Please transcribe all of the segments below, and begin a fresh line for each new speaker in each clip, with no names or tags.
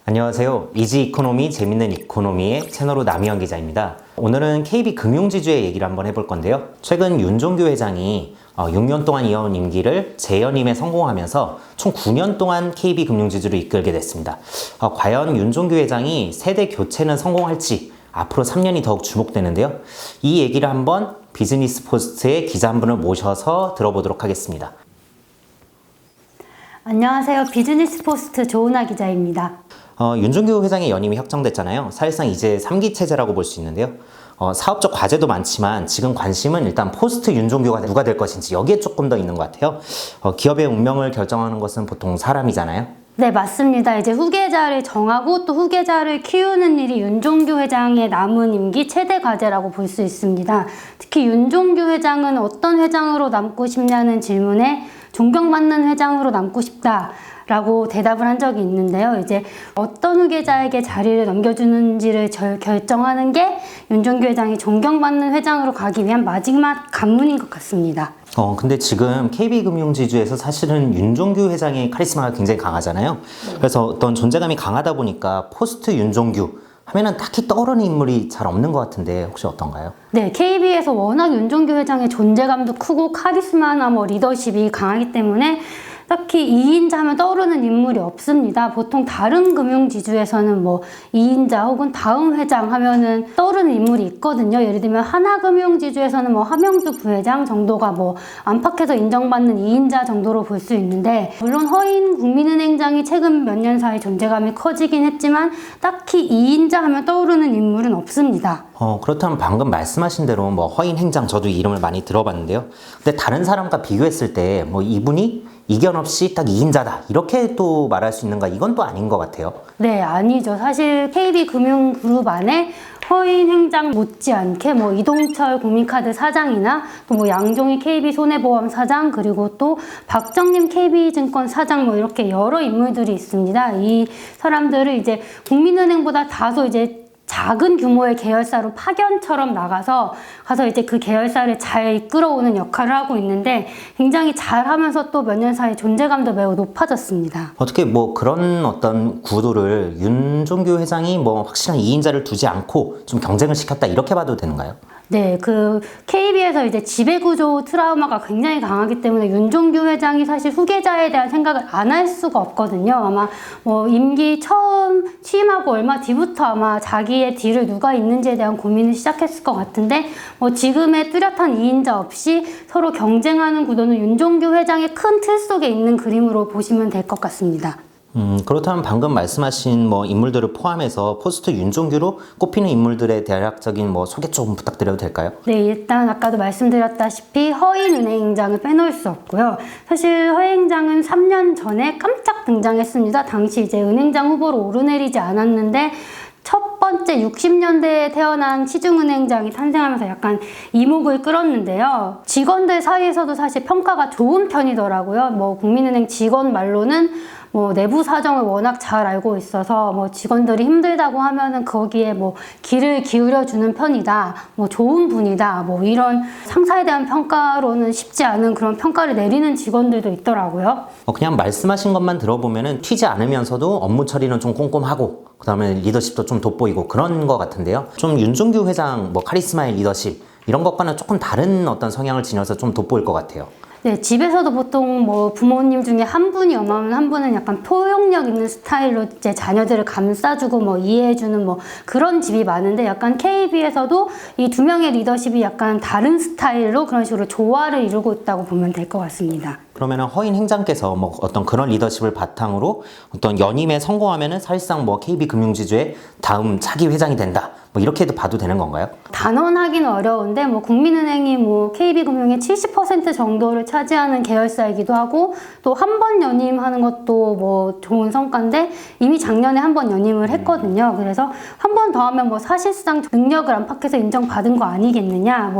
안녕하세요. 이지 이코노미 재밌는 이코노미의 채널로 남희영 기자입니다. 오늘은 KB금융지주의 얘기를 한번 해볼 건데요. 최근 윤종규 회장이 6년 동안 이어온 임기를 재연임에 성공하면서 총 9년 동안 KB금융지주를 이끌게 됐습니다. 과연 윤종규 회장이 세대 교체는 성공할지 앞으로 3년이 더욱 주목되는데요. 이 얘기를 한번 비즈니스 포스트의 기자 한 분을 모셔서 들어보도록 하겠습니다.
안녕하세요. 비즈니스 포스트 조은하 기자입니다.
윤종규 회장의 연임이 확정됐잖아요. 사실상 이제 3기 체제라고 볼 수 있는데요. 사업적 과제도 많지만 지금 관심은 일단 포스트 윤종규가 누가 될 것인지 여기에 조금 더 있는 것 같아요. 기업의 운명을 결정하는 것은 보통 사람이잖아요.
네, 맞습니다. 이제 후계자를 정하고 또 후계자를 키우는 일이 윤종규 회장의 남은 임기 최대 과제라고 볼 수 있습니다. 특히 윤종규 회장은 어떤 회장으로 남고 싶냐는 질문에 존경받는 회장으로 남고 싶다 라고 대답을 한 적이 있는데요. 이제 어떤 후계자에게 자리를 넘겨주는지를 결정하는 게 윤종규 회장이 존경받는 회장으로 가기 위한 마지막 관문인 것 같습니다.
근데 지금 KB금융지주에서 사실은 윤종규 회장의 카리스마가 굉장히 강하잖아요. 그래서 어떤 존재감이 강하다 보니까 포스트 윤종규 하면은 딱히 떠오르는 인물이 잘 없는 것 같은데 혹시 어떤가요?
네, KB에서 워낙 윤종규 회장의 존재감도 크고 카리스마나 리더십이 강하기 때문에 딱히 2인자 하면 떠오르는 인물이 없습니다. 보통 다른 금융지주에서는 2인자 혹은 다음 회장 하면은 떠오르는 인물이 있거든요. 예를 들면 하나금융지주에서는 함영주 부회장 정도가 안팎에서 인정받는 2인자 정도로 볼 수 있는데, 물론 허인 국민은행장이 최근 몇 년 사이 존재감이 커지긴 했지만 딱히 2인자 하면 떠오르는 인물은 없습니다.
그렇다면 방금 말씀하신 대로 허인 행장 저도 이름을 많이 들어봤는데요. 근데 다른 사람과 비교했을 때 이분이 이견 없이 딱 2인자다 이렇게 또 말할 수 있는가, 이건 또 아닌 것 같아요.
네, 아니죠. 사실 KB금융그룹 안에 허인 행장 못지않게 이동철 국민카드 사장이나 또 양종희 KB손해보험 사장, 그리고 또 박정림 KB증권 사장 이렇게 여러 인물들이 있습니다. 이 사람들을 이제 국민은행보다 다소 이제 작은 규모의 계열사로 파견처럼 나가서 이제 그 계열사를 잘 이끌어오는 역할을 하고 있는데, 굉장히 잘하면서 또 몇 년 사이 존재감도 매우 높아졌습니다.
어떻게 그런 어떤 구도를 윤종규 회장이 확실한 2인자를 두지 않고 좀 경쟁을 시켰다 이렇게 봐도 되는가요?
네, KB에서 이제 지배구조 트라우마가 굉장히 강하기 때문에 윤종규 회장이 사실 후계자에 대한 생각을 안 할 수가 없거든요. 아마 임기 처음 취임하고 얼마 뒤부터 아마 자기의 뒤를 누가 있는지에 대한 고민을 시작했을 것 같은데, 지금의 뚜렷한 2인자 없이 서로 경쟁하는 구도는 윤종규 회장의 큰 틀 속에 있는 그림으로 보시면 될 것 같습니다.
그렇다면 방금 말씀하신 인물들을 포함해서 포스트 윤종규로 꼽히는 인물들의 대략적인 소개 조금 부탁드려도 될까요?
네, 일단 아까도 말씀드렸다시피 허인은행장을 빼놓을 수 없고요. 사실 허인행장은 3년 전에 깜짝 등장했습니다. 당시 이제 은행장 후보로 오르내리지 않았는데 첫 번째 60년대에 태어난 시중은행장이 탄생하면서 약간 이목을 끌었는데요. 직원들 사이에서도 사실 평가가 좋은 편이더라고요. 국민은행 직원 말로는 내부 사정을 워낙 잘 알고 있어서 직원들이 힘들다고 하면은 거기에 귀를 기울여주는 편이다, 좋은 분이다, 이런 상사에 대한 평가로는 쉽지 않은 그런 평가를 내리는 직원들도 있더라고요.
그냥 말씀하신 것만 들어보면은 튀지 않으면서도 업무 처리는 좀 꼼꼼하고 그 다음에 리더십도 좀 돋보이고 그런 것 같은데요. 좀 윤종규 회장 카리스마의 리더십 이런 것과는 조금 다른 어떤 성향을 지녀서 좀 돋보일 것 같아요.
네, 집에서도 보통 부모님 중에 한 분이 엄하면 한 분은 약간 포용력 있는 스타일로 이제 자녀들을 감싸주고 이해해주는 그런 집이 많은데, 약간 KB에서도 이 두 명의 리더십이 약간 다른 스타일로 그런 식으로 조화를 이루고 있다고 보면 될 것 같습니다.
그러면은 허인 행장께서 어떤 그런 리더십을 바탕으로 어떤 연임에 성공하면은 사실상 KB금융지주의 다음 차기 회장이 된다, 이렇게도 봐도 되는 건가요?
단언하기는 어려운데 KB금융이 KB금융의 70% 정도를 차지하는 계열사이기도 하고, 또 한 번 연임하는 것도 좋은 성과인데 이미 작년에 한 번 연임을 했거든요. 그래서 한 번 더 하면 사실상 능력을 안팎에서 인정받은 거 아니겠느냐,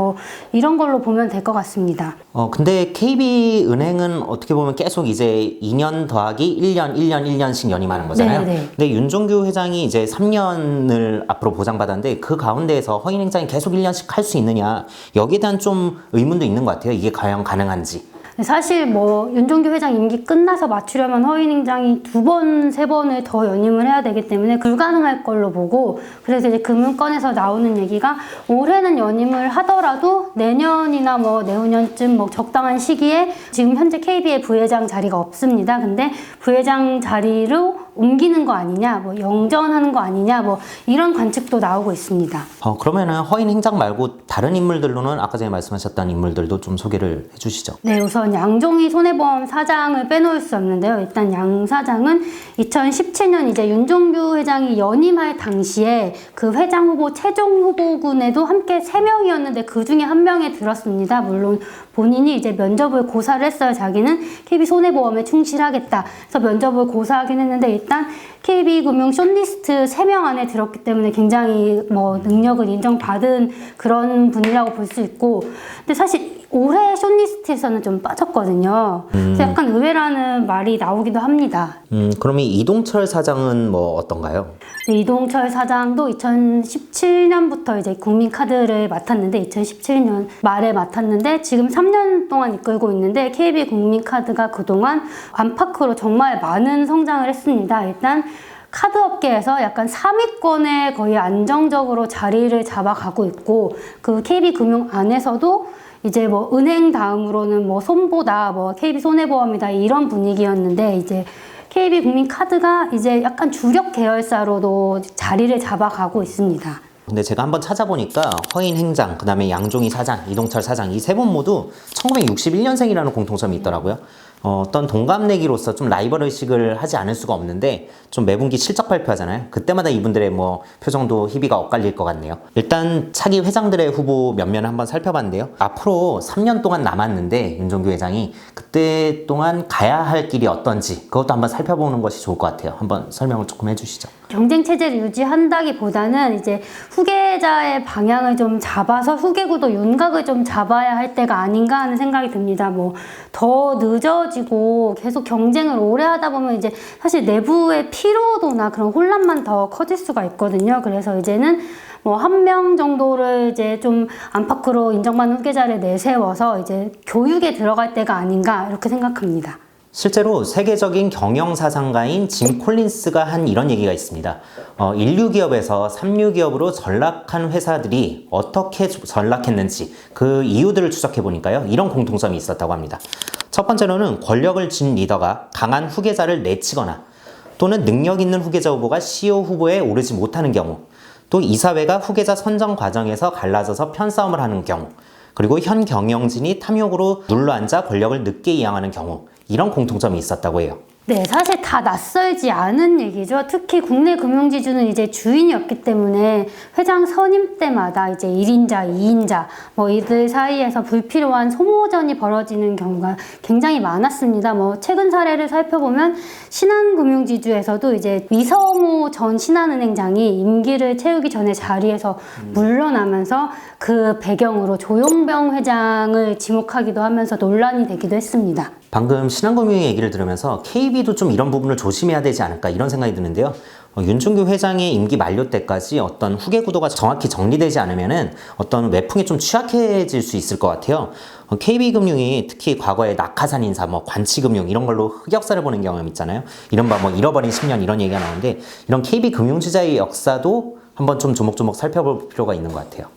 이런 걸로 보면 될 것 같습니다.
근데 KB은행은 어떻게 보면 계속 이제 2년 더하기 1년, 1년, 1년씩 연임하는 거잖아요.
네네.
근데 윤종규 회장이 이제 3년을 앞으로 보장받았는데 그 가운데에서 허인 행장이 계속 1년씩 할 수 있느냐, 여기에 대한 좀 의문도 있는 것 같아요. 이게 과연 가능한지.
사실 뭐 윤종규 회장 임기 끝나서 맞추려면 허위행장이 2번, 3번을 더 연임을 해야 되기 때문에 불가능할 걸로 보고, 그래서 이제 금융권에서 나오는 얘기가 올해는 연임을 하더라도 내년이나 뭐 내후년쯤 뭐 적당한 시기에 지금 현재 KB의 부회장 자리가 없습니다. 근데 부회장 자리로 옮기는 거 아니냐, 뭐 영전하는 거 아니냐, 뭐 이런 관측도 나오고 있습니다.
그러면은 허인 행장 말고 다른 인물들로는 아까 전에 말씀하셨던 인물들도 좀 소개를 해주시죠.
네, 우선 양종희 손해보험 사장을 빼놓을 수 없는데요. 일단 양 사장은 2017년 이제 윤종규 회장이 연임할 당시에 그 회장 후보 최종 후보군에도 함께 3명이었는데 그 중에 한 명에 들었습니다. 물론 본인이 이제 면접을 고사를 했어요. 자기는 KB 손해보험에 충실하겠다. 그래서 면접을 고사하긴 했는데 일단 KB금융 숏리스트 3명 안에 들었기 때문에 굉장히 뭐 능력을 인정받은 그런 분이라고 볼 수 있고, 근데 사실 올해 숏리스트에서는 좀 빠졌거든요. 그래서 약간 의외라는 말이 나오기도 합니다.
그럼 이 이동철 사장은 뭐 어떤가요?
네, 이동철 사장도 2017년부터 이제 국민카드를 맡았는데 2017년 말에 맡았는데 지금 3년 동안 이끌고 있는데 KB 국민카드가 그동안 안팎으로 정말 많은 성장을 했습니다. 일단 카드 업계에서 약간 3위권에 거의 안정적으로 자리를 잡아가고 있고, 그 KB금융 안에서도 이제 뭐 은행 다음으로는 뭐 손보다 뭐 KB손해보험이다 이런 분위기였는데, 이제 KB국민카드가 이제 약간 주력 계열사로도 자리를 잡아가고 있습니다.
근데 제가 한번 찾아보니까 허인 행장, 그 다음에 양종희 사장, 이동철 사장 이 세 분 모두 1961년생이라는 공통점이 있더라고요. 어떤 동갑내기로서 좀 라이벌 의식을 하지 않을 수가 없는데, 좀 매분기 실적 발표하잖아요. 그때마다 이분들의 뭐 표정도 희비가 엇갈릴 것 같네요. 일단 차기 회장들의 후보 면면을 한번 살펴봤는데요. 앞으로 3년 동안 남았는데 윤종규 회장이 그때 동안 가야 할 길이 어떤지 그것도 한번 살펴보는 것이 좋을 것 같아요. 한번 설명을 조금 해주시죠.
경쟁 체제를 유지한다기보다는 이제 후계자의 방향을 좀 잡아서 후계구도 윤곽을 좀 잡아야 할 때가 아닌가 하는 생각이 듭니다. 뭐 더 늦어지고 계속 경쟁을 오래 하다 보면 이제 사실 내부의 피로도나 그런 혼란만 더 커질 수가 있거든요. 그래서 이제는 뭐 1명 정도를 이제 좀 안팎으로 인정받는 후계자를 내세워서 이제 교육에 들어갈 때가 아닌가 이렇게 생각합니다.
실제로 세계적인 경영사상가인 짐 콜린스가 한 이런 얘기가 있습니다. 인류 기업에서 삼류 기업으로 전락한 회사들이 어떻게 전락했는지 그 이유들을 추적해 보니까요, 이런 공통점이 있었다고 합니다. 첫 번째로는 권력을 쥔 리더가 강한 후계자를 내치거나, 또는 능력 있는 후계자 후보가 CEO 후보에 오르지 못하는 경우, 또 이사회가 후계자 선정 과정에서 갈라져서 편싸움을 하는 경우, 그리고 현 경영진이 탐욕으로 눌러앉아 권력을 늦게 이양하는 경우, 이런 공통점이 있었다고 해요.
네, 사실 다 낯설지 않은 얘기죠. 특히 국내 금융지주는 이제 주인이 없기 때문에 회장 선임 때마다 이제 1인자, 2인자, 뭐 이들 사이에서 불필요한 소모전이 벌어지는 경우가 굉장히 많았습니다. 뭐 최근 사례를 살펴보면 신한금융지주에서도 이제 위성우 전 신한은행장이 임기를 채우기 전에 자리에서 물러나면서 그 배경으로 조용병 회장을 지목하기도 하면서 논란이 되기도 했습니다.
방금 신한금융 얘기를 들으면서 KB도 좀 이런 부분을 조심해야 되지 않을까 이런 생각이 드는데요. 윤종규 회장의 임기 만료 때까지 어떤 후계 구도가 정확히 정리되지 않으면은 어떤 외풍에 좀 취약해질 수 있을 것 같아요. KB금융이 특히 과거에 낙하산 인사, 뭐 관치금융 이런 걸로 흑역사를 보는 경험 있잖아요. 이른바 뭐 잃어버린 10년 이런 얘기가 나오는데, 이런 KB금융투자의 역사도 한번 좀 조목조목 살펴볼 필요가 있는 것 같아요.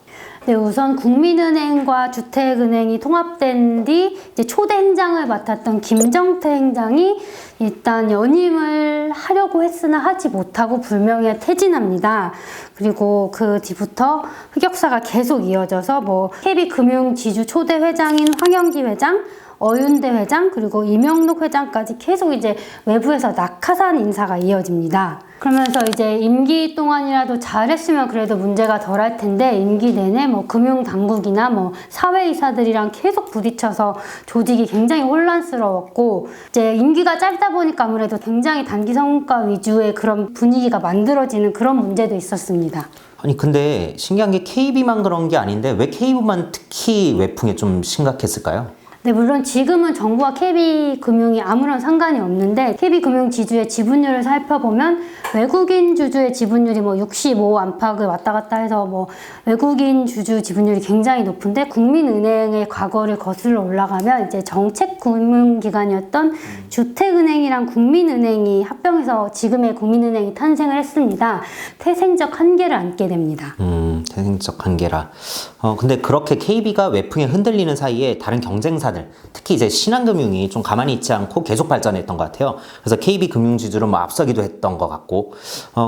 네, 우선 국민은행과 주택은행이 통합된 뒤 이제 초대 행장을 맡았던 김정태 행장이 일단 연임을 하려고 했으나 하지 못하고 불명예 퇴진합니다. 그리고 그 뒤부터 흑역사가 계속 이어져서 뭐 KB금융지주 초대 회장인 황영기 회장, 어윤대 회장, 그리고 이명록 회장까지 계속 이제 외부에서 낙하산 인사가 이어집니다. 그러면서 이제 임기 동안이라도 잘했으면 그래도 문제가 덜할 텐데, 임기 내내 뭐 금융당국이나 뭐 사회이사들이랑 계속 부딪혀서 조직이 굉장히 혼란스러웠고, 이제 임기가 짧다 보니까 아무래도 굉장히 단기 성과 위주의 그런 분위기가 만들어지는 그런 문제도 있었습니다.
아니 근데 신기한 게 KB만 그런 게 아닌데 왜 KB만 특히 외풍에 좀 심각했을까요?
네, 물론 지금은 정부와 KB금융이 아무런 상관이 없는데 KB금융 지주의 지분율을 살펴보면 외국인 주주의 지분율이 뭐 65 안팎을 왔다 갔다 해서 뭐 외국인 주주 지분율이 굉장히 높은데 국민은행의 과거를 거슬러 올라가면 이제 정책금융기관이었던 주택은행이랑 국민은행이 합병해서 지금의 국민은행이 탄생을 했습니다. 태생적 한계를 안게 됩니다.
태생적 한계라. 근데 그렇게 KB가 외풍에 흔들리는 사이에 다른 경쟁사들, 특히 이제 신한금융이 좀 가만히 있지 않고 계속 발전했던 것 같아요. 그래서 KB금융지주를 뭐 앞서기도 했던 것 같고,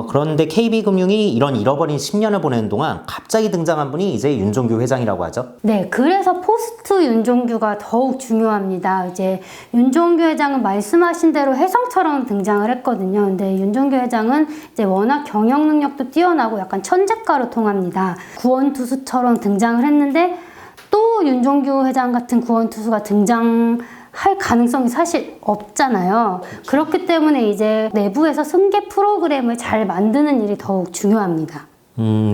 그런데 KB금융이 이런 잃어버린 10년을 보내는 동안 갑자기 등장한 분이 이제 윤종규 회장이라고 하죠.
네, 그래서 포스트 윤종규가 더욱 중요합니다. 이제 윤종규 회장은 말씀하신 대로 혜성처럼 등장을 했거든요. 근데 윤종규 회장은 이제 워낙 경영 능력도 뛰어나고 약간 천재가로 통합니다. 구원투수처럼 등장을 했는데 또 윤종규 회장 같은 구원투수가 등장할 가능성이 사실 없잖아요. 그렇기 때문에 이제 내부에서 승계 프로그램을 잘 만드는 일이 더욱 중요합니다.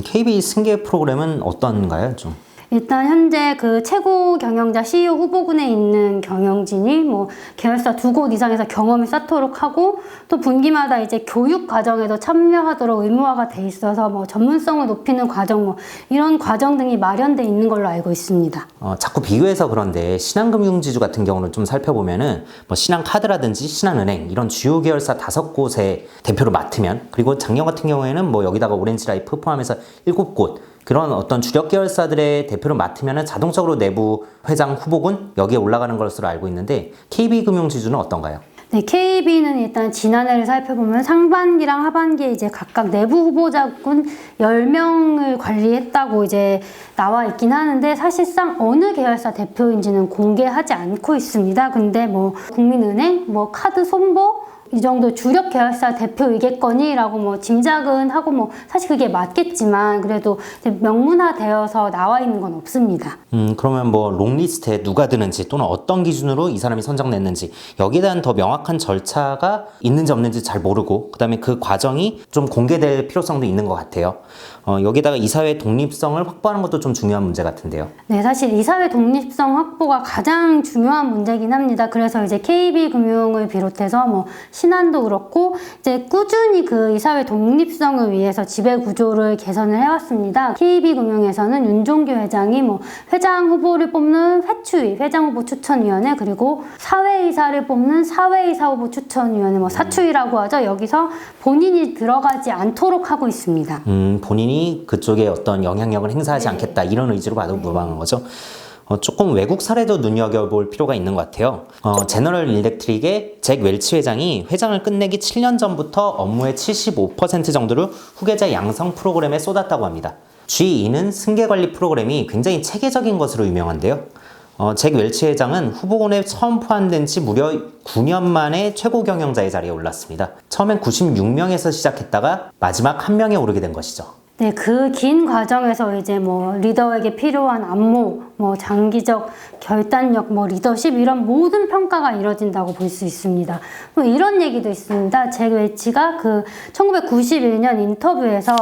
KB 승계 프로그램은 어떤가요, 좀?
일단 현재 그 최고 경영자 CEO 후보군에 있는 경영진이 뭐 계열사 2곳 이상에서 경험을 쌓도록 하고 또 분기마다 이제 교육 과정에도 참여하도록 의무화가 돼 있어서 뭐 전문성을 높이는 과정 뭐 이런 과정 등이 마련돼 있는 걸로 알고 있습니다.
자꾸 비교해서 그런데 신한금융지주 같은 경우는 좀 살펴보면은 뭐 신한카드라든지 신한은행 이런 주요 계열사 5곳의 대표를 맡으면 그리고 작년 같은 경우에는 뭐 여기다가 오렌지라이프 포함해서 7곳 그런 어떤 주력 계열사들의 대표를 맡으면 자동적으로 내부 회장 후보군 여기에 올라가는 것으로 알고 있는데 KB금융지주는 어떤가요?
네, KB는 일단 지난해를 살펴보면 상반기랑 하반기에 이제 각각 내부 후보자군 10명을 관리했다고 이제 나와 있긴 하는데 사실상 어느 계열사 대표인지는 공개하지 않고 있습니다. 근데 뭐 국민은행, 뭐 카드 손보 이 정도 주력 계열사 대표이겠거니라고 뭐 짐작은 하고 뭐 사실 그게 맞겠지만 그래도 이제 명문화되어서 나와 있는 건 없습니다.
그러면 뭐 롱리스트에 누가 드는지 또는 어떤 기준으로 이 사람이 선정됐는지 여기에 대한 더 명확한 절차가 있는지 없는지 잘 모르고 그다음에 그 과정이 좀 공개될 필요성도 있는 것 같아요. 여기다가 이사회 독립성을 확보하는 것도 좀 중요한 문제 같은데요.
네, 사실 이사회 독립성 확보가 가장 중요한 문제긴 합니다. 그래서 이제 KB금융을 비롯해서 뭐 신한도 그렇고 이제 꾸준히 그 이사회 독립성을 위해서 지배 구조를 개선을 해왔습니다. KB금융에서는 윤종규 회장이 뭐 회장 후보를 뽑는 회추위, 회장 후보 추천위원회 그리고 사회이사를 뽑는 사회이사 후보 추천위원회 뭐 사추위라고 하죠. 여기서 본인이 들어가지 않도록 하고 있습니다.
본인이 그쪽에 어떤 영향력을 행사하지 않겠다 이런 의지로 봐도 무방한 거죠. 조금 외국 사례도 눈여겨볼 필요가 있는 것 같아요. 제너럴 일렉트릭의 잭 웰치 회장이 회장을 끝내기 7년 전부터 업무의 75% 정도를 후계자 양성 프로그램에 쏟았다고 합니다. G2는 승계관리 프로그램이 굉장히 체계적인 것으로 유명한데요. 잭 웰치 회장은 후보군에 처음 포함된 지 무려 9년 만에 최고 경영자의 자리에 올랐습니다. 처음엔 96명에서 시작했다가 마지막 1명에 오르게 된 것이죠.
네, 그 긴 과정에서 이제 뭐 리더에게 필요한 안목, 뭐 장기적 결단력, 뭐 리더십 이런 모든 평가가 이뤄진다고 볼 수 있습니다. 또 이런 얘기도 있습니다. 잭 웰치가 그 1991년 인터뷰에서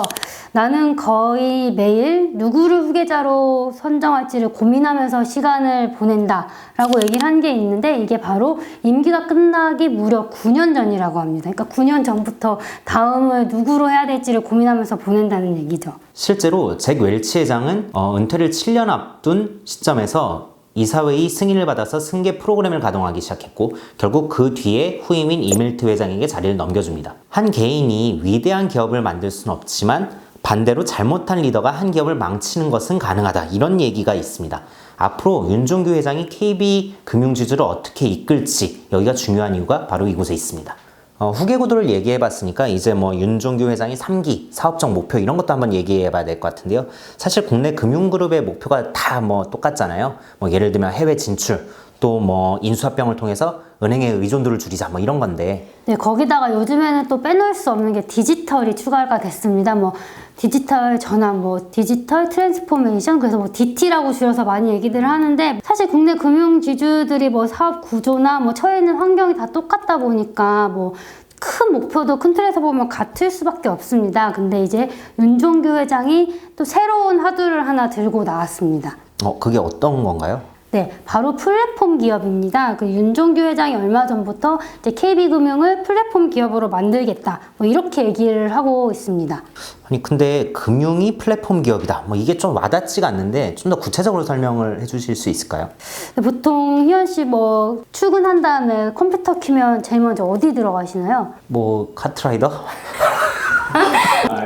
나는 거의 매일 누구를 후계자로 선정할지를 고민하면서 시간을 보낸다 라고 얘기를 한 게 있는데 이게 바로 임기가 끝나기 무려 9년 전이라고 합니다. 그러니까 9년 전부터 다음을 누구로 해야 될지를 고민하면서 보낸다는 얘기죠.
실제로 잭 웰치 회장은 은퇴를 7년 앞둔 시점에서 이사회의 승인을 받아서 승계 프로그램을 가동하기 시작했고 결국 그 뒤에 후임인 이밀트 회장에게 자리를 넘겨줍니다. 한 개인이 위대한 기업을 만들 수는 없지만 반대로 잘못한 리더가 한 기업을 망치는 것은 가능하다 이런 얘기가 있습니다. 앞으로 윤종규 회장이 KB금융지주를 어떻게 이끌지 여기가 중요한 이유가 바로 이곳에 있습니다. 후계 구도를 얘기해봤으니까 이제 뭐 윤종규 회장이 3기 사업적 목표 이런 것도 한번 얘기해봐야 될 것 같은데요. 사실 국내 금융그룹의 목표가 다 뭐 똑같잖아요. 뭐 예를 들면 해외 진출, 또 뭐 인수합병을 통해서 은행의 의존도를 줄이자 뭐 이런 건데.
네, 거기다가 요즘에는 또 빼놓을 수 없는 게 디지털이 추가가 됐습니다. 뭐 디지털 전환, 뭐 디지털 트랜스포메이션, 그래서 뭐 DT라고 줄여서 많이 얘기들을 하는데 사실 국내 금융지주들이 뭐 사업 구조나 뭐 처해 있는 환경이 다 똑같다 보니까 뭐 큰 목표도 큰 틀에서 보면 같을 수밖에 없습니다. 근데 이제 윤종규 회장이 또 새로운 화두를 하나 들고 나왔습니다.
그게 어떤 건가요?
네, 바로 플랫폼 기업입니다. 그 윤종규 회장이 얼마 전부터 이제 KB금융을 플랫폼 기업으로 만들겠다. 뭐 이렇게 얘기를 하고 있습니다.
아니 근데 금융이 플랫폼 기업이다. 뭐 이게 좀 와닿지가 않는데 좀 더 구체적으로 설명을 해주실 수 있을까요?
보통 희연 씨 뭐 출근한 다음에 컴퓨터 키면 제일 먼저 어디 들어가시나요?
뭐 카트라이더?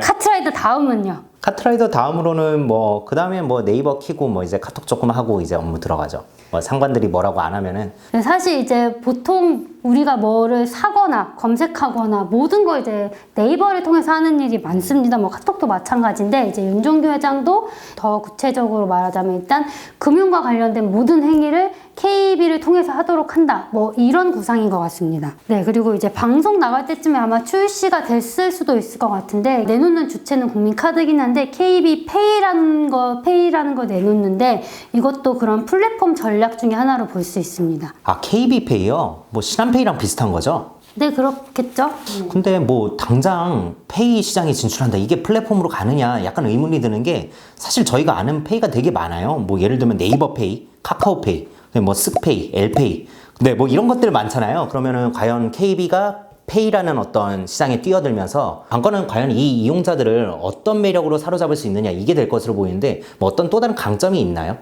카트라이더 다음은요?
카트라이더 다음으로는 뭐 그 다음에 뭐 네이버 키고 뭐 이제 카톡 조금 하고 이제 업무 들어가죠. 뭐 상관들이 뭐라고 안 하면은
사실 이제 보통 우리가 뭐를 사거나 검색하거나 모든 걸 이제 네이버를 통해서 하는 일이 많습니다. 뭐 카톡도 마찬가지인데 이제 윤종규 회장도 더 구체적으로 말하자면 일단 금융과 관련된 모든 행위를 KB를 통해서 하도록 한다. 뭐 이런 구상인 것 같습니다. 네, 그리고 이제 방송 나갈 때쯤에 아마 출시가 됐을 수도 있을 것 같은데 내놓는 주체는 국민카드긴 한데 KB 페이라는 거 내놓는데 이것도 그런 플랫폼 전략 중에 하나로 볼 수 있습니다.
아 KB페이요? 뭐 신한페이랑 비슷한 거죠?
네, 그렇겠죠.
근데 뭐 당장 페이 시장에 진출한다 이게 플랫폼으로 가느냐 약간 의문이 드는 게 사실 저희가 아는 페이가 되게 많아요. 뭐 예를 들면 네이버페이, 카카오페이, 뭐 쓱페이, 엘페이 근데 뭐 이런 것들 많잖아요. 그러면은 과연 KB가 페이라는 어떤 시장에 뛰어들면서 관건은 과연 이 이용자들을 어떤 매력으로 사로잡을 수 있느냐 이게 될 것으로 보이는데 뭐 어떤 또 다른 강점이 있나요?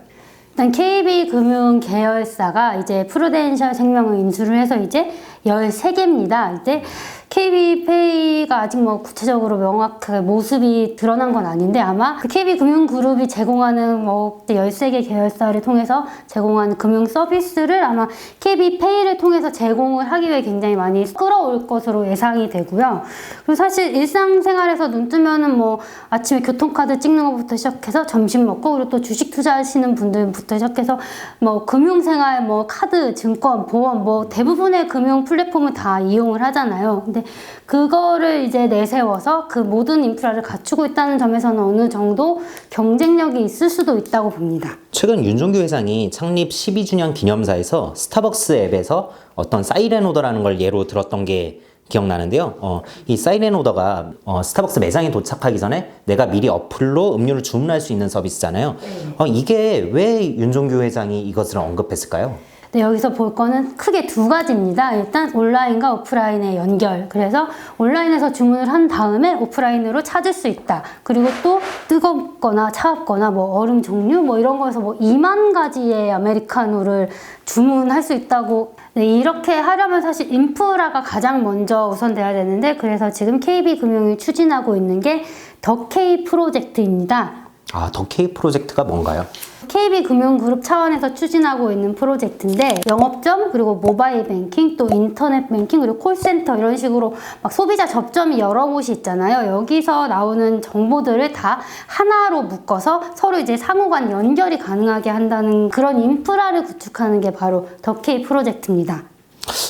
일단 KB금융 계열사가 이제 프루덴셜 생명을 인수를 해서 이제 13개입니다. 이제 KB페이가 아직 뭐 구체적으로 명확하게 모습이 드러난 건 아닌데 아마 그 KB금융그룹이 제공하는 뭐 13개 계열사를 통해서 제공하는 금융 서비스를 아마 KB페이를 통해서 제공을 하기 위해 굉장히 많이 끌어올 것으로 예상이 되고요. 그리고 사실 일상생활에서 눈 뜨면은 뭐 아침에 교통카드 찍는 것부터 시작해서 점심 먹고 그리고 또 주식 투자하시는 분들부터 시작해서 뭐 금융생활 뭐 카드, 증권, 보험 뭐 대부분의 금융 플랫폼을 다 이용을 하잖아요. 근데 그거를 이제 내세워서 그 모든 인프라를 갖추고 있다는 점에서는 어느 정도 경쟁력이 있을 수도 있다고 봅니다.
최근 윤종규 회장이 창립 12주년 기념사에서 스타벅스 앱에서 어떤 사이렌 오더라는 걸 예로 들었던 게 기억나는데요. 이 사이렌 오더가 스타벅스 매장에 도착하기 전에 내가 미리 어플로 음료를 주문할 수 있는 서비스잖아요. 이게 왜 윤종규 회장이 이것을 언급했을까요?
네, 여기서 볼 거는 크게 두 가지입니다. 일단 온라인과 오프라인의 연결. 그래서 온라인에서 주문을 한 다음에 오프라인으로 찾을 수 있다. 그리고 또 뜨겁거나 차갑거나 뭐 얼음 종류 뭐 이런 거에서 뭐 2만 가지의 아메리카노를 주문할 수 있다고. 네, 이렇게 하려면 사실 인프라가 가장 먼저 우선돼야 되는데 그래서 지금 KB금융이 추진하고 있는 게 더 K 프로젝트입니다.
아, 더 K 프로젝트가 뭔가요?
KB금융그룹 차원에서 추진하고 있는 프로젝트인데 영업점 그리고 모바일 뱅킹 또 인터넷 뱅킹 그리고 콜센터 이런 식으로 막 소비자 접점이 여러 곳이 있잖아요. 여기서 나오는 정보들을 다 하나로 묶어서 서로 이제 상호간 연결이 가능하게 한다는 그런 인프라를 구축하는 게 바로 더 K 프로젝트입니다.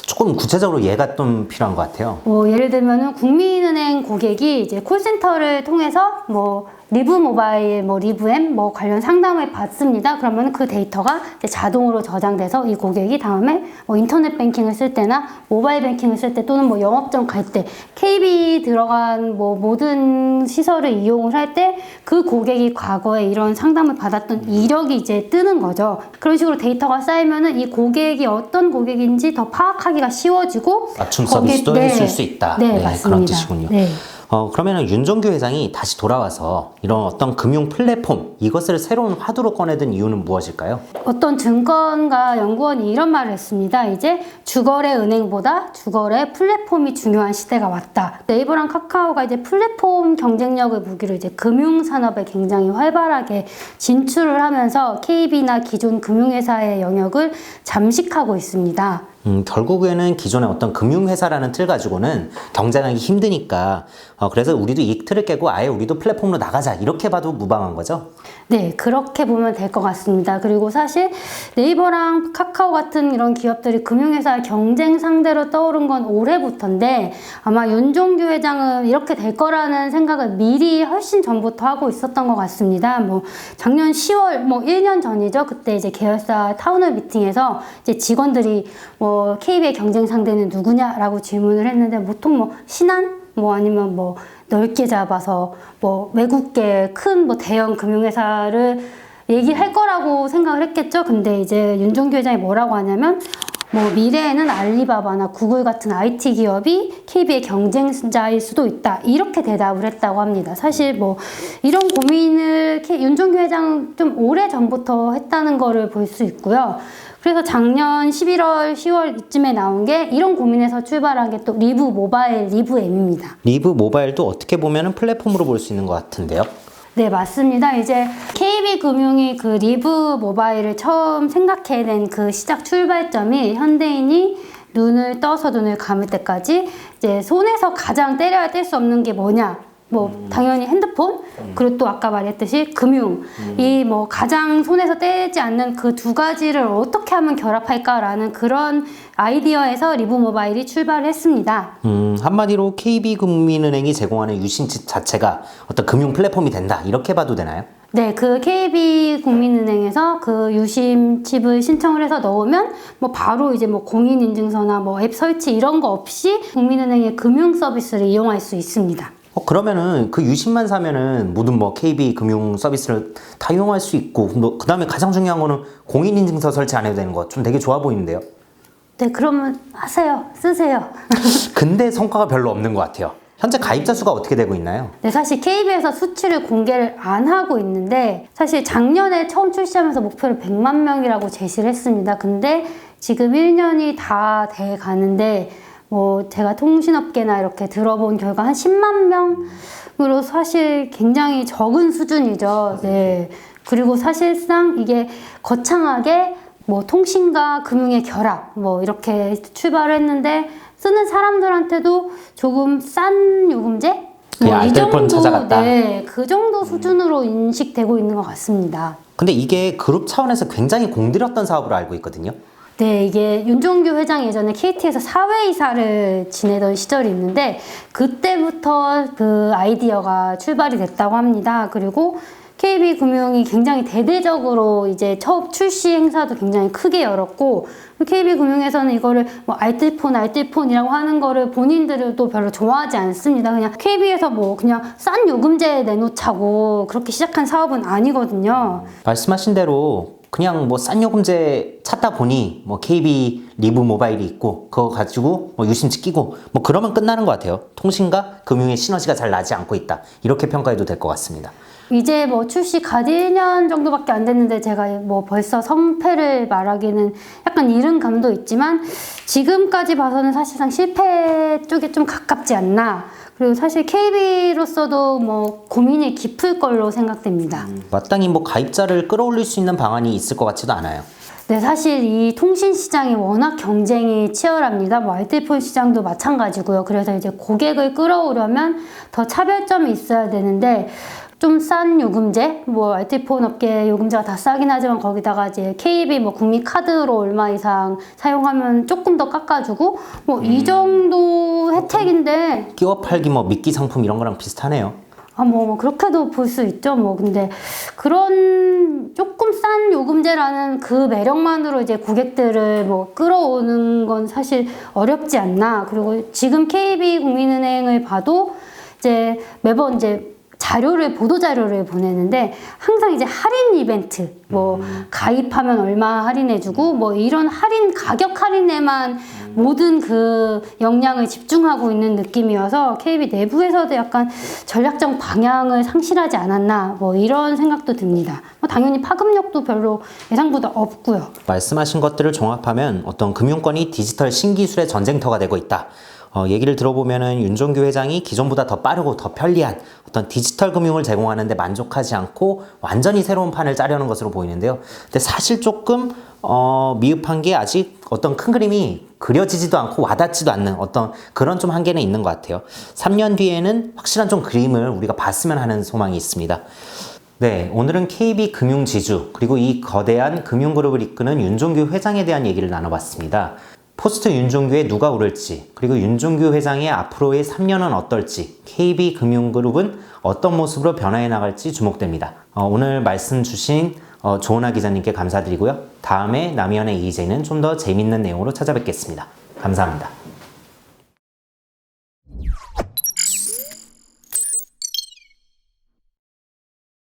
조금 구체적으로 예가 좀 필요한 것 같아요.
예를 들면은 국민은행 고객이 이제 콜센터를 통해서 뭐 리브 모바일, 뭐 리브엠 뭐 관련 상담을 받습니다. 그러면 그 데이터가 이제 자동으로 저장돼서 이 고객이 다음에 뭐 인터넷 뱅킹을 쓸 때나 모바일 뱅킹을 쓸 때 또는 뭐 영업점 갈 때 KB 들어간 뭐 모든 시설을 이용을 할 때 그 고객이 과거에 이런 상담을 받았던 이력이 이제 뜨는 거죠. 그런 식으로 데이터가 쌓이면은 이 고객이 어떤 고객인지 더 파악하기가 쉬워지고
맞춤 서비스도 해줄 수 있다.
네, 맞습니다.
그런 뜻이군요.
네.
그러면 윤종규 회장이 다시 돌아와서 이런 어떤 금융 플랫폼 이것을 새로운 화두로 꺼내든 이유는 무엇일까요?
어떤 증권가 연구원이 이런 말을 했습니다. 이제 주거래 은행보다 주거래 플랫폼이 중요한 시대가 왔다. 네이버랑 카카오가 이제 플랫폼 경쟁력을 무기로 이제 금융산업에 굉장히 활발하게 진출을 하면서 KB나 기존 금융회사의 영역을 잠식하고 있습니다.
결국에는 기존의 어떤 금융회사라는 틀 가지고는 경쟁하기 힘드니까 그래서 우리도 이 틀을 깨고 아예 우리도 플랫폼으로 나가자 이렇게 봐도 무방한 거죠?
네, 그렇게 보면 될 것 같습니다. 그리고 사실 네이버랑 카카오 같은 이런 기업들이 금융회사의 경쟁 상대로 떠오른 건 올해부터인데 아마 윤종규 회장은 이렇게 될 거라는 생각을 미리 훨씬 전부터 하고 있었던 것 같습니다. 뭐 작년 10월, 뭐 1년 전이죠. 그때 이제 계열사 타운홀 미팅에서 이제 직원들이 뭐 KB의 경쟁 상대는 누구냐라고 질문을 했는데 보통 뭐 신한 뭐 아니면 뭐 넓게 잡아서 뭐 외국계 큰 뭐 대형 금융회사를 얘기할 거라고 생각을 했겠죠. 근데 이제 윤종규 회장이 뭐라고 하냐면 뭐 미래에는 알리바바나 구글 같은 IT 기업이 KB의 경쟁자일 수도 있다. 이렇게 대답을 했다고 합니다. 사실 뭐 이런 고민을 윤종규 회장 좀 오래 전부터 했다는 거를 볼 수 있고요. 그래서 작년 11월, 10월 이쯤에 나온 게 이런 고민에서 출발한 게 또 리브 모바일, 리브 M입니다.
리브 모바일도 어떻게 보면 플랫폼으로 볼 수 있는 것 같은데요.
네, 맞습니다. 이제 KB금융이 그 리브 모바일을 처음 생각해낸 그 시작 출발점이 현대인이 눈을 떠서 눈을 감을 때까지 이제 손에서 가장 때려야 뗄 수 없는 게 뭐냐? 뭐 당연히 핸드폰, 그리고 또 아까 말했듯이 금융, 이 뭐 가장 손에서 떼지 않는 그 두 가지를 어떻게 하면 결합할까라는 그런 아이디어에서 리브 모바일이 출발했습니다.
한마디로 KB국민은행이 제공하는 유심칩 자체가 어떤 금융 플랫폼이 된다, 이렇게 봐도 되나요?
네, 그 KB국민은행에서 그 유심칩을 신청을 해서 넣으면 뭐 바로 이제 뭐 공인인증서나 뭐 앱 설치 이런 거 없이 국민은행의 금융 서비스를 이용할 수 있습니다.
그러면은 그 유심만 사면은 모든 뭐 KB 금융 서비스를 다 이용할 수 있고, 그 다음에 가장 중요한 거는 공인인증서 설치 안 해도 되는 거 좀 되게 좋아 보이는데요?
네, 그러면 하세요. 쓰세요.
근데 성과가 별로 없는 것 같아요. 현재 가입자 수가 어떻게 되고 있나요?
네, 사실 KB에서 수치를 공개를 안 하고 있는데 사실 작년에 처음 출시하면서 목표를 100만 명이라고 제시를 했습니다. 근데 지금 1년이 다 돼 가는데 뭐 제가 통신업계나 이렇게 들어본 결과 한 10만 명으로 사실 굉장히 적은 수준이죠. 네. 그리고 사실상 이게 거창하게 뭐 통신과 금융의 결합 뭐 이렇게 출발을 했는데 쓰는 사람들한테도 조금 싼 요금제?
그냥 알뜰폰 찾아갔다.
네, 그 정도 수준으로 인식되고 있는 것 같습니다.
근데 이게 그룹 차원에서 굉장히 공들였던 사업으로 알고 있거든요.
네, 이게 윤종규 회장이 예전에 KT에서 사회이사를 지내던 시절이 있는데 그때부터 그 아이디어가 출발이 됐다고 합니다. 그리고 KB금융이 굉장히 대대적으로 이제 첫 출시 행사도 굉장히 크게 열었고 KB금융에서는 이거를 뭐 알뜰폰이라고 하는 거를 본인들도 별로 좋아하지 않습니다. 그냥 KB에서 뭐 그냥 싼 요금제 내놓자고 그렇게 시작한 사업은 아니거든요.
말씀하신 대로 그냥 뭐 싼 요금제 찾다 보니 뭐 KB 리브 모바일이 있고 그거 가지고 뭐 유심칩 끼고 뭐 그러면 끝나는 것 같아요. 통신과 금융의 시너지가 잘 나지 않고 있다, 이렇게 평가해도 될 것 같습니다.
이제 뭐 출시 갓 1년 정도밖에 안 됐는데 제가 뭐 벌써 성패를 말하기는 약간 이른 감도 있지만 지금까지 봐서는 사실상 실패 쪽에 좀 가깝지 않나. 그리고 사실 KB로서도 뭐 고민이 깊을 걸로 생각됩니다.
마땅히 뭐 가입자를 끌어올릴 수 있는 방안이 있을 것 같지도 않아요.
네, 사실 이 통신 시장이 워낙 경쟁이 치열합니다. 뭐 알뜰폰 시장도 마찬가지고요. 그래서 이제 고객을 끌어오려면 더 차별점이 있어야 되는데 좀 싼 요금제, 뭐 알뜰폰 업계 요금제가 다 싸긴 하지만 거기다가 이제 KB 뭐 국민 카드로 얼마 이상 사용하면 조금 더 깎아주고 뭐 이 정도 혜택인데
끼워 팔기 뭐 미끼 상품 이런 거랑 비슷하네요.
뭐 그렇게도 볼 수 있죠. 뭐 근데 그런 조금 싼 요금제라는 그 매력만으로 이제 고객들을 뭐 끌어오는 건 사실 어렵지 않나. 그리고 지금 KB 국민은행을 봐도 이제 매번 이제 보도 자료를 보내는데 항상 이제 할인 이벤트, 뭐 가입하면 얼마 할인해주고 뭐 이런 가격 할인에만 모든 그 역량을 집중하고 있는 느낌이어서 KB 내부에서도 약간 전략적 방향을 상실하지 않았나 뭐 이런 생각도 듭니다. 뭐 당연히 파급력도 별로 예상보다 없고요.
말씀하신 것들을 종합하면 어떤 금융권이 디지털 신기술의 전쟁터가 되고 있다. 얘기를 들어보면은 윤종규 회장이 기존보다 더 빠르고 더 편리한 어떤 디지털 금융을 제공하는데 만족하지 않고 완전히 새로운 판을 짜려는 것으로 보이는데요. 근데 사실 조금 미흡한 게 아직 어떤 큰 그림이 그려지지도 않고 와닿지도 않는 어떤 그런 좀 한계는 있는 것 같아요. 3년 뒤에는 확실한 좀 그림을 우리가 봤으면 하는 소망이 있습니다. 네, 오늘은 KB 금융지주 그리고 이 거대한 금융그룹을 이끄는 윤종규 회장에 대한 얘기를 나눠봤습니다. 포스트 윤종규에 누가 오를지, 그리고 윤종규 회장의 앞으로의 3년은 어떨지, KB금융그룹은 어떤 모습으로 변화해 나갈지 주목됩니다. 오늘 말씀 주신 조은하 기자님께 감사드리고요. 다음에 남이현의 이재는 좀 더 재밌는 내용으로 찾아뵙겠습니다. 감사합니다.